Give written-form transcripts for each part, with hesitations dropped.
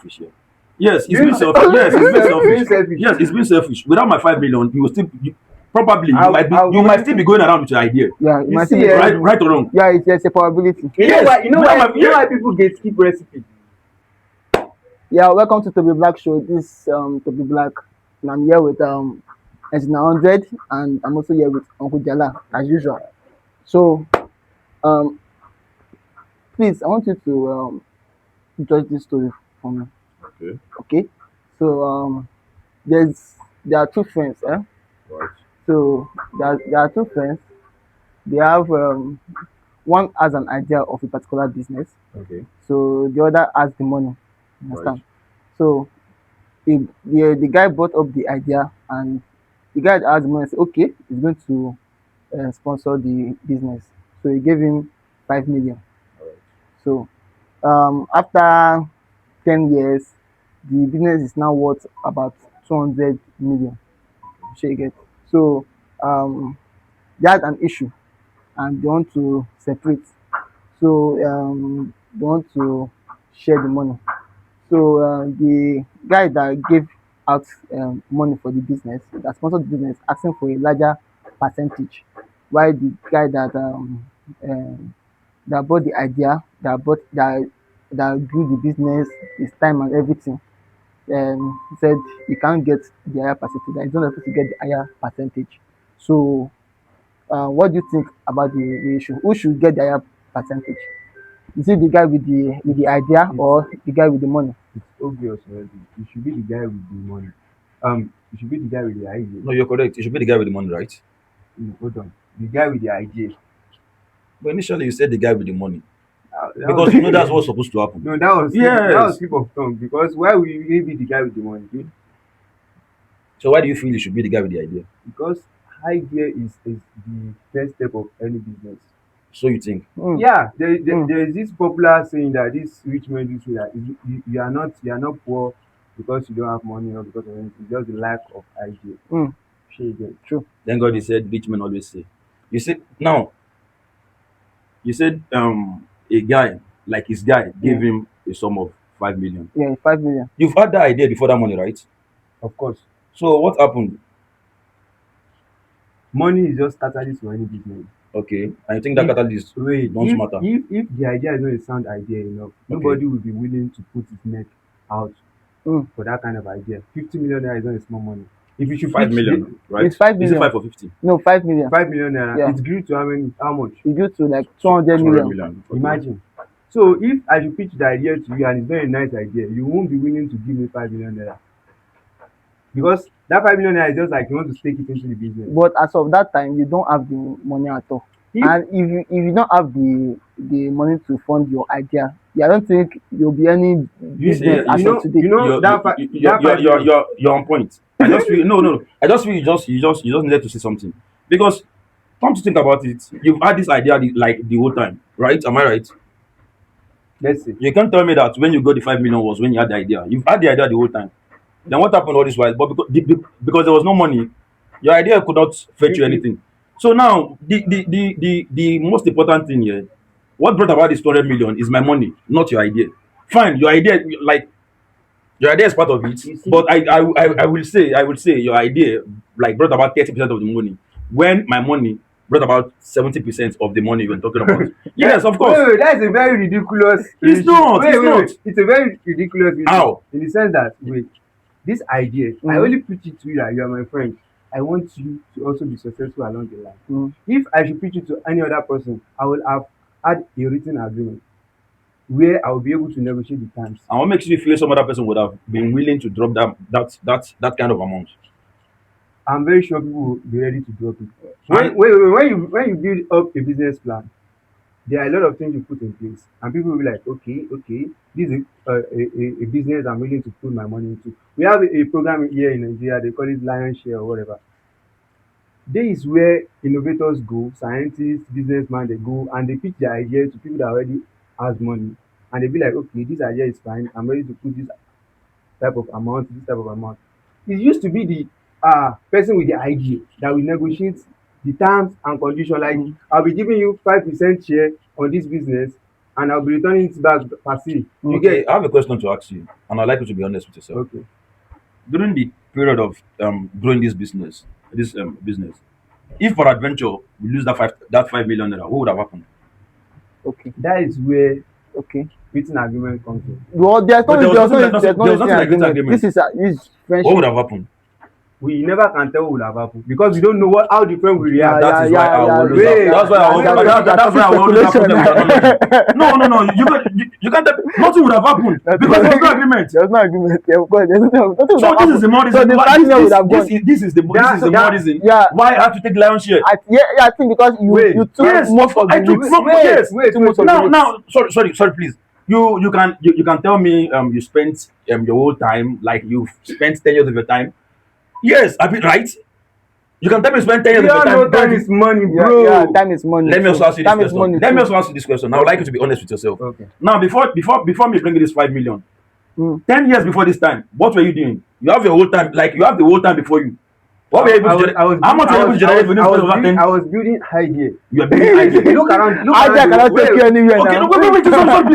selfish here. Yes, it's being Being selfish. Yes, it's being being selfish. selfish. Yes, it's being selfish. Without my 5 million, you will still probably I you might would. still be going around with your idea. Yeah, it You might still see, be eh? possible. Right or wrong? Yeah, it's a probability. Yes, without my You know why people gatekeep recipe? Yeah, welcome to Toby Black Show. This Toby Black, and I'm here with Engineer 100, and I'm also here with Uncle Jala as usual. So um, please, I want you to judge this story for me. Okay. Okay. So there's there are two friends. Right. So there are two friends. They have one has an idea of a particular business. Okay. So the other has the money. Right. Understand? So the guy brought up the idea, and the guy that has the money said, okay, he's going to sponsor the business. So he gave him 5 million. Alright. So after 10 years, the business is now worth about 200 million. Shey you get? So they had an issue, and they want to separate. So they want to share the money. So the guy that gave out money for the business, that sponsored the business, asking for a larger percentage, while the guy um, that bought the idea, that grew the business, his time and everything, he said he can't get the higher percentage. That he's not able to get the higher percentage. So what do you think about the issue? Who should get the higher percentage? Is it the guy with the idea, It's or the guy with the money? it's obvious already. You should be the guy with the money. You should be the guy with the idea. No, you're correct. You should be the guy with the money, right? No, hold on. The guy with the idea. But initially, you said the guy with the money That because was you know that's what's supposed to happen. no, that was Yes. slip of tongue. Because why will you be the guy with the money? So why do you feel you should be the guy with the idea? Because idea is the first step of any business. So you think? Hmm. Yeah, Hmm. there is this popular saying that this rich man do say that you are not poor because you don't have money or because of anything. It's just the lack of idea. Hmm. Shey you get? True. Then God, he said, rich men always say. You said now. You said a guy like his guy Yeah. gave him a sum of 5 million. Yeah, 5 million. You've had that idea before that money, right? Of course, So what happened? money is just catalyst for any business. Okay, and you think that If catalyst wait, don't matter? if the idea is not a sound idea enough, nobody will be willing to put his neck out Hmm. for that kind of idea. 50 million naira is not a small money. If you should Five pitch million, right? It's 5 Is it million. 5 or 50? No, 5 million. 5 million naira, Yeah. it grew to how many? How much? It grew to like So 200 200 million. million. Okay. Imagine. So if I should pitch the idea to you and it's not a nice idea, you won't be willing to give me 5 million naira because that 5 million naira is just like you want to stake it into the business. But as of that time, you don't have the money at all. If And if you don't have the money to fund your idea, yeah, I don't think there'll be any business as of today. you know that that 5 million. You're on point. I just feel no. I just feel you just needed to say something because come to think about it, you've had this idea like the whole time, right? Am I right? Let's say You can't tell me that when you got the 5 million was when you had the idea. You've had the idea the whole time. Then what happened all this while? But because there was no money, your idea could not fetch you if anything. So now the most important thing here, what brought about this 200 million is my money, not your idea. Fine, your idea like your idea is part of it, you see, but I will say your idea like brought about 30% of the money when my money brought about 70% of the money you're talking about. Yes, of course. wait, that's a very ridiculous. It's not. Wait, It's wait, not. wait. It's a very ridiculous reason. How? In the sense that wait, this idea, I only pitch it to you that you are my friend. I want you to also be successful along the line. Mm. If I should pitch it to any other person, I will have had a written agreement where I will be able to negotiate the terms. And what makes you feel some other person would have been willing to drop that kind of amount? I'm very sure people will be ready to drop it. And When you build up a business plan, there are a lot of things you put in place, and people will be like, okay, this is a business I'm willing to put my money into. We have a program here in Nigeria, they call it Lion Share or whatever. There is where innovators go, scientists, businessmen, they go and they pitch their idea to people that already has money, and they be like, okay, this idea is fine, I'm ready to put this type of amount, this type of amount. It used to be the person with the idea that will negotiate the terms and conditions. Like, I'll be giving you 5% share on this business, and I'll be returning it back per se. You Okay, get? I have a question to ask you, and I'd like you to be honest with yourself. Okay. During the period of growing this business, if for adventure we lose that 5 million naira, what would have happened? Okay. That is where Okay. written agreement comes in. Well, there's But no, there's no, there was nothing like written agreement. This agreement. is What would friendship. have happened? We never can tell what will have happened because we don't know how the friend will react. That is why I will always wait, that's why I will yeah, that's why I will always have problem with technology. No, you can't tell, nothing would have happened because there was no agreement. There's no agreement. Yeah, of course, there's nothing. So this is the more So reason the why partner would have gone. this is the more reason Yeah. why I have to take lion's share. I think because Wait, you took yes, most of the I took risks. from yes. wait, most of the risks. Now, sorry, please. You can tell me you spent your whole time, like you've spent 10 years of your time. Yes, I mean right. You can tell me you spent 10 years We of all your know time. time is money, Yeah, bro. yeah, time is money. Let me also ask you this Time is question. money. Let me too. also ask you this question. I would like you to be honest with yourself. Okay. Now, before me bringing this 5 million, Mm. 10 years before this time, what were you doing? You have your whole time, like you have the whole time before you. What were you able to generate? How much were you able to generate within over 10? I was building idea. You are building idea. Look around. Look Idea around. cannot take you anywhere Okay, now. no, wait,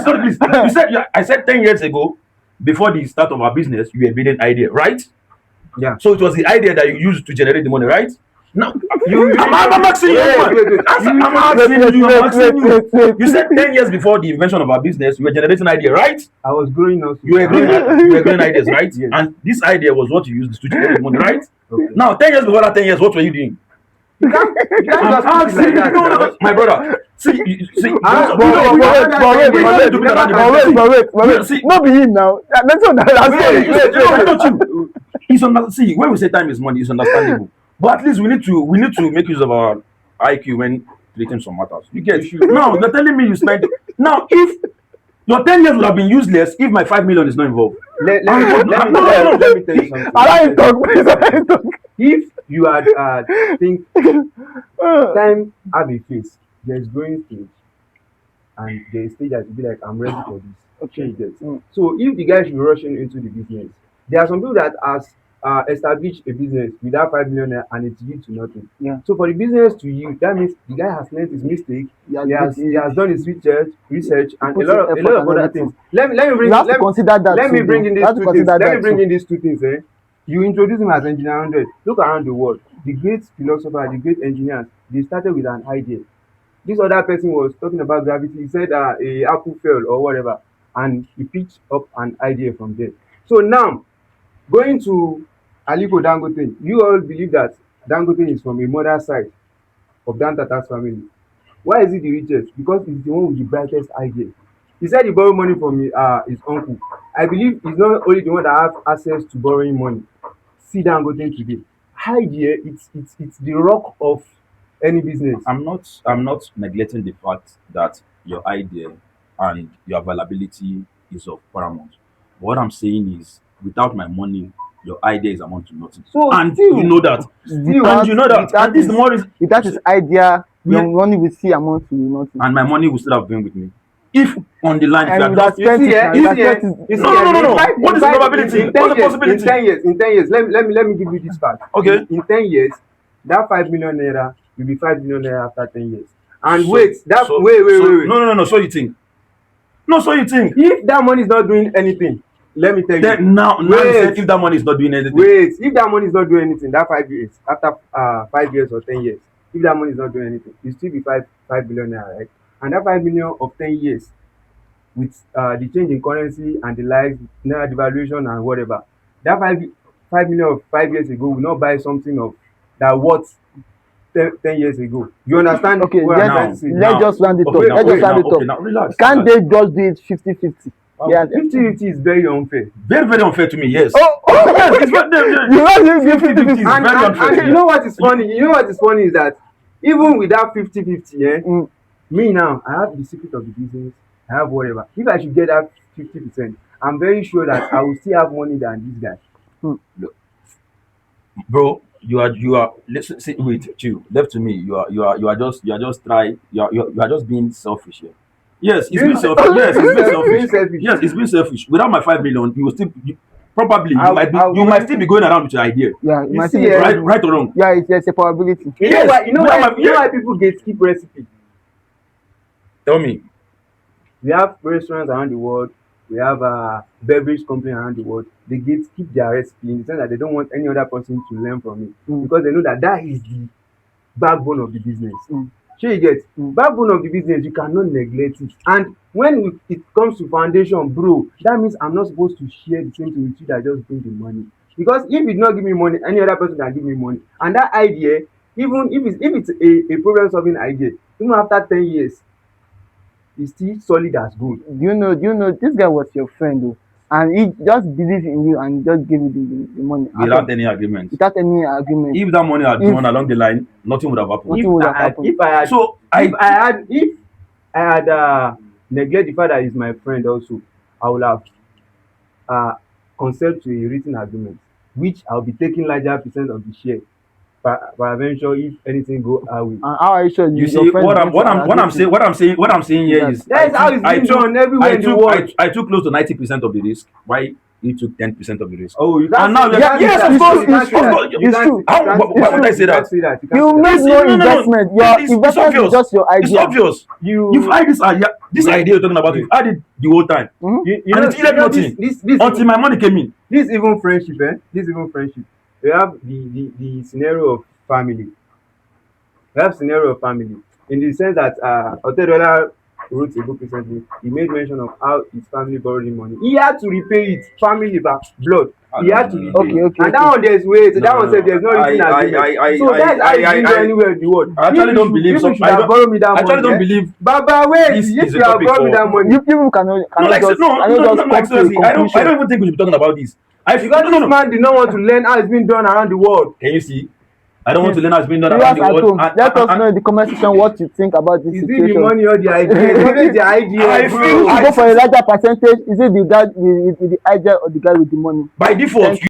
sorry, please. You said I said 10 years ago, before the start of our business, you were building idea, right? Yeah. So it was the idea that you used to generate the money, right? Now, You- I'm asking you, Wait, man. wait, wait. I'm asking you. You said 10 years before the invention of our business, you were generating idea, right? I was growing also. You were growing ideas, right? Yes. And this idea was what you used to generate money, right? Okay. Now, 10 years before that 10 years, what were you doing? You can't I'm just put it asking like that. you, my brother. See, see, Ah, But No, wait. See- No be him now. That's what See, when we say time is money, it's understandable. But at least we need to make use of our IQ when treating some matters. You get now you're telling me you spend now if your 10 years would have been useless if my 5 million is not involved. Let No. me tell you something. Allow him talk, please. Allow him talk. If you had think time have a face, there's growing stage, and there's stage that will be like, I'm ready for this. Okay, you get. Mm. So if the guy should be rushing into the business, there are some people that has established a business without 5 million naira and it yield to nothing. Yeah. So for the business to yield, that means the guy has learned his mistake. Yeah, He has done his research and a put lot of in effort and other everything. things. Let me bring You have to consider that. let me too, bring though. in You these have to two things. consider Let me that bring too. in these two things. You introduce him as engineer 100. Look around the world. The great philosopher, the great engineers, they started with an idea. This other person was talking about gravity. He said a apple fell or whatever, and he picked up an idea from there. So now, going to Aliko Dangote, you all believe that Dangote is from a mother side of Dan Tata's family. Why is he the richest? Because he's the one with the brightest idea. He said he borrowed money from his uncle. I believe he's not only the one that have access to borrowing money. See Dangote today. Idea, it's the rock of any business. I'm not neglecting the fact that your idea and your availability is of paramount. What I'm saying is, without my money, your idea is amount to nothing. So And still- you know that. And you know that. And this is the more reason. Without his idea, Yeah. your money will see amount to nothing. And my money will still have been with me. If on the line, if you And are that's just You see, Spent it, you man. see, That's you see, No. in fact- What is in the fact, probability? in 10 What's the years- possibility? In 10 years, let me give you this fact. Okay. In 10 years, that 5 million naira will be 5 million naira after 10 years. And So- wait, that so- wait. No. So you think? No, so you think? If that money is not doing anything, let me tell you. Then now you Wait. said if that money is not doing anything. Wait, if that money is not doing anything, that 5 years, after 5 years or 10 years, if that money is not doing anything, it still be 5 billion naira, right? And that 5 million of 10 years, with the change in currency and the likes, naira devaluation and whatever, that 5 million of 5 years ago will not buy something of that worth 10 years ago. You understand? Okay, what I'm trying to let's say? Now- just round it up. Okay, now, Let's okay, just round now, it okay, up. now, relax. Can't relax. they just do it 50-50? Yeah. 50-50 is very unfair. Very, very unfair to me, yes. Oh, Yes, it's very, you know you give 50-50 is 50-50. very unfair to And me. you know what is funny? You know what is funny is that even with that 50-50, Mm. me now, I have the secret of the business, I have whatever. If I should get that 50%, I'm very sure that I will still have money than this guy. Bro, listen, see, wait, chill. Left to me, you are just being selfish here. Yes, it's being selfish. Yes, it's being Being selfish. selfish. Yes, it's being selfish. Without my 5 million, you will still probably I'll- you might still be going around with your idea. Yeah, You you might see, see. Right or wrong. Yeah, it's a probability. You Yes, know why yeah. people gatekeep recipe? Tell me. We have restaurants around the world. We have beverage company around the world. They keep their recipe in the sense that they don't want any other person to learn from it because they know that that is the backbone of the business. Shey you get? Backbone of the business, you cannot neglect it. And when it comes to foundation, bro, that means I'm not supposed to share the same thing with you that just bring the money. Because if you did not give me money, any other person can give me money. And that idea, even if it's a problem solving idea, even after 10 years, it's still solid as gold. Do you know this guy was your friend though, and he just believed in you and just gave you the money without any agreement. without any agreement. If that money had If- gone along the line, nothing would have happened. Nothing would have happened. If I had So if I had neglect the fact that he's my friend also, I would have consent to a written agreement, which I'll be taking larger percent of the share peradventure if anything go our way. And how are you sure you your see friend what is I'm going to agree to- what I'm saying here is That is how it's been done everywhere in the world. I took close to 90% of the risk. Why he took 10% of the risk? Oh, you can't And now say you that. yes, You of course, can't of say that. course. You It's can't- true. you How- can't- why would I say that? You can't say that. You can't make say no that. investment. Your It's investment obvious. is just your It's idea. obvious. You've had this idea you're talking about. You've had it the whole time. You And know, it's yielded nothing. this Until my money came in. this even friendship, this even friendship. We have the scenario of family. We have scenario of family in the sense that Otedola wrote a book recently. He made mention of how his family borrowed him money. He had to repay it. Family back blood. He had to repay Okay, it. okay, And that okay. one there's ways. No, That one no, said there's no written agreement. So that's how it didn't go anywhere in the world. I actually don't believe people so. should have borrowed me that I money. actually don't believe Baba, wait, this if is a you have topic borrowed me for- that money. You people cannot no, like, just no, cannot no, just no, come like, to a seriously, I don't conclusion. even think we should be talking about this. I feel Because no, this no. man did not want to learn how it's been done around the world. Can you see? I don't want to learn how it's been done Viewers around the at world. home, let us know in the comment section what you think about this Is it the situation. money or the idea? It's always the idea, I bro. feel- If you go for a larger percentage, is it the guy with the idea or the guy with the money? By default, Thank